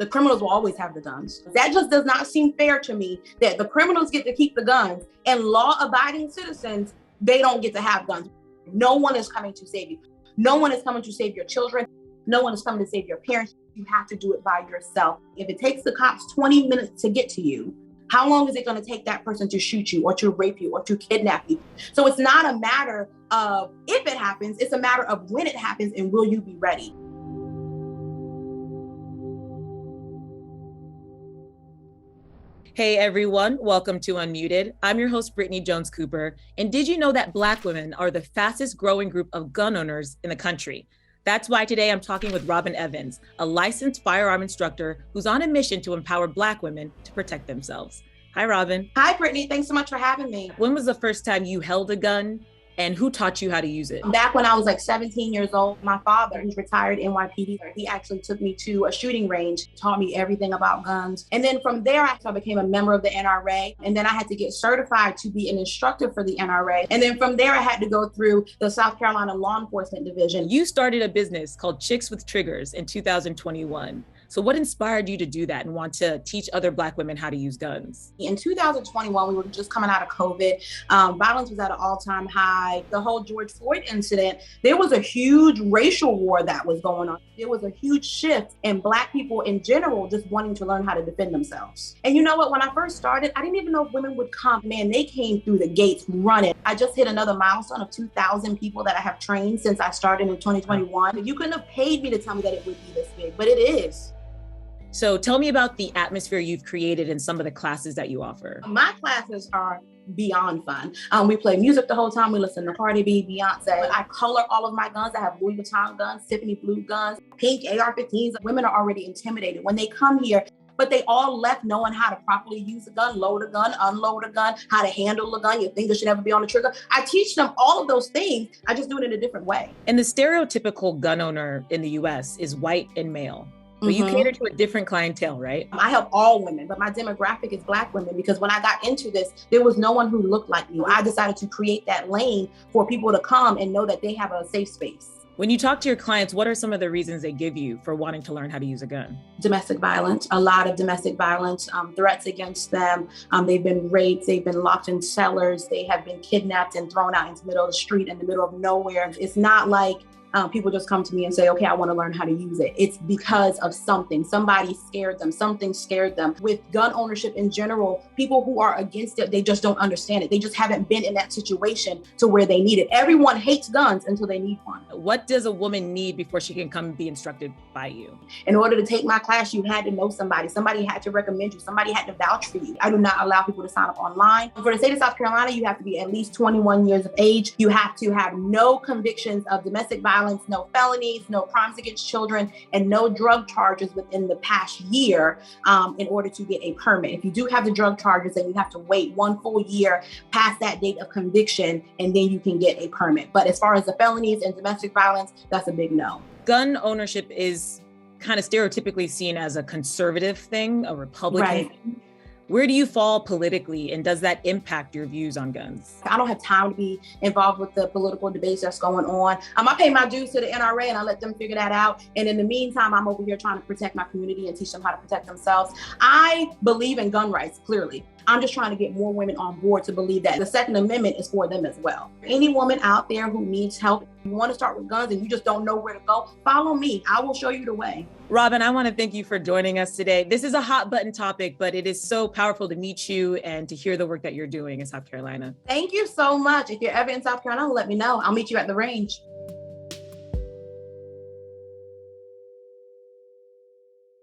The criminals will always have the guns. That just does not seem fair to me, that the criminals get to keep the guns and law-abiding citizens, they don't get to have guns. No one is coming to save you. No one is coming to save your children. No one is coming to save your parents. You have to do it by yourself. If it takes the cops 20 minutes to get to you, how long is it going to take that person to shoot you or to rape you or to kidnap you? So it's not a matter of if it happens, it's a matter of when it happens and will you be ready? Hey everyone, welcome to Unmuted. I'm your host, Brittany Jones Cooper. And did you know that Black women are the fastest growing group of gun owners in the country? That's why today I'm talking with Robin Evans, a licensed firearm instructor who's on a mission to empower Black women to protect themselves. Hi, Robin. Hi, Brittany. Thanks so much for having me. When was the first time you held a gun and who taught you how to use it? Back when I was like 17 years old, my father, he's retired NYPD, he actually took me to a shooting range, taught me everything about guns. And then from there, I became a member of the NRA. And then I had to get certified to be an instructor for the NRA. And then from there, I had to go through the South Carolina Law Enforcement Division. You started a business called Chicks with Triggers in 2021. So what inspired you to do that and want to teach other Black women how to use guns? In 2021, we were just coming out of COVID. Violence was at an all-time high. The whole George Floyd incident, there was a huge racial war that was going on. There was a huge shift in Black people in general just wanting to learn how to defend themselves. And you know what? When I first started, I didn't even know if women would come. Man, they came through the gates running. I just hit another milestone of 2,000 people that I have trained since I started in 2021. You couldn't have paid me to tell me that it would be this big, but it is. So tell me about the atmosphere you've created in some of the classes that you offer. My classes are beyond fun. We play music the whole time. We listen to Cardi B, Beyonce. I color all of my guns. I have Louis Vuitton guns, Tiffany blue guns, pink AR-15s. Women are already intimidated when they come here, but they all left knowing how to properly use a gun, load a gun, unload a gun, how to handle a gun. Your finger should never be on the trigger. I teach them all of those things. I just do it in a different way. And the stereotypical gun owner in the US is white and male. But you cater to a different clientele, right? I help all women, but my demographic is Black women because when I got into this, there was no one who looked like me. I decided to create that lane for people to come and know that they have a safe space. When you talk to your clients, what are some of the reasons they give you for wanting to learn how to use a gun? Domestic violence, a lot of domestic violence, threats against them. They've been raped, they've been locked in cellars, they have been kidnapped and thrown out into the middle of the street in the middle of nowhere. It's not like people just come to me and say, okay, I want to learn how to use it. It's because of something. Somebody scared them. Something scared them. With gun ownership in general, people who are against it, they just don't understand it. They just haven't been in that situation to where they need it. Everyone hates guns until they need one. What does a woman need before she can come be instructed by you? In order to take my class, you had to know somebody. Somebody had to recommend you. Somebody had to vouch for you. I do not allow people to sign up online. For the state of South Carolina, you have to be at least 21 years of age. You have to have no convictions of domestic violence, no felonies, no crimes against children, and no drug charges within the past year in order to get a permit. If you do have the drug charges, then you have to wait 1 full year past that date of conviction, and then you can get a permit. But as far as the felonies and domestic violence, that's a big no. Gun ownership is kind of stereotypically seen as a conservative thing, a Republican thing. Where do you fall politically, and does that impact your views on guns? I don't have time to be involved with the political debates that's going on. I pay my dues to the NRA and I let them figure that out. And in the meantime, I'm over here trying to protect my community and teach them how to protect themselves. I believe in gun rights, clearly. I'm just trying to get more women on board to believe that the Second Amendment is for them as well. Any woman out there who needs help, you want to start with guns and you just don't know where to go, follow me. I will show you the way. Robin, I want to thank you for joining us today. This is a hot button topic, but it is so powerful to meet you and to hear the work that you're doing in South Carolina. Thank you so much. If you're ever in South Carolina, let me know. I'll meet you at the range.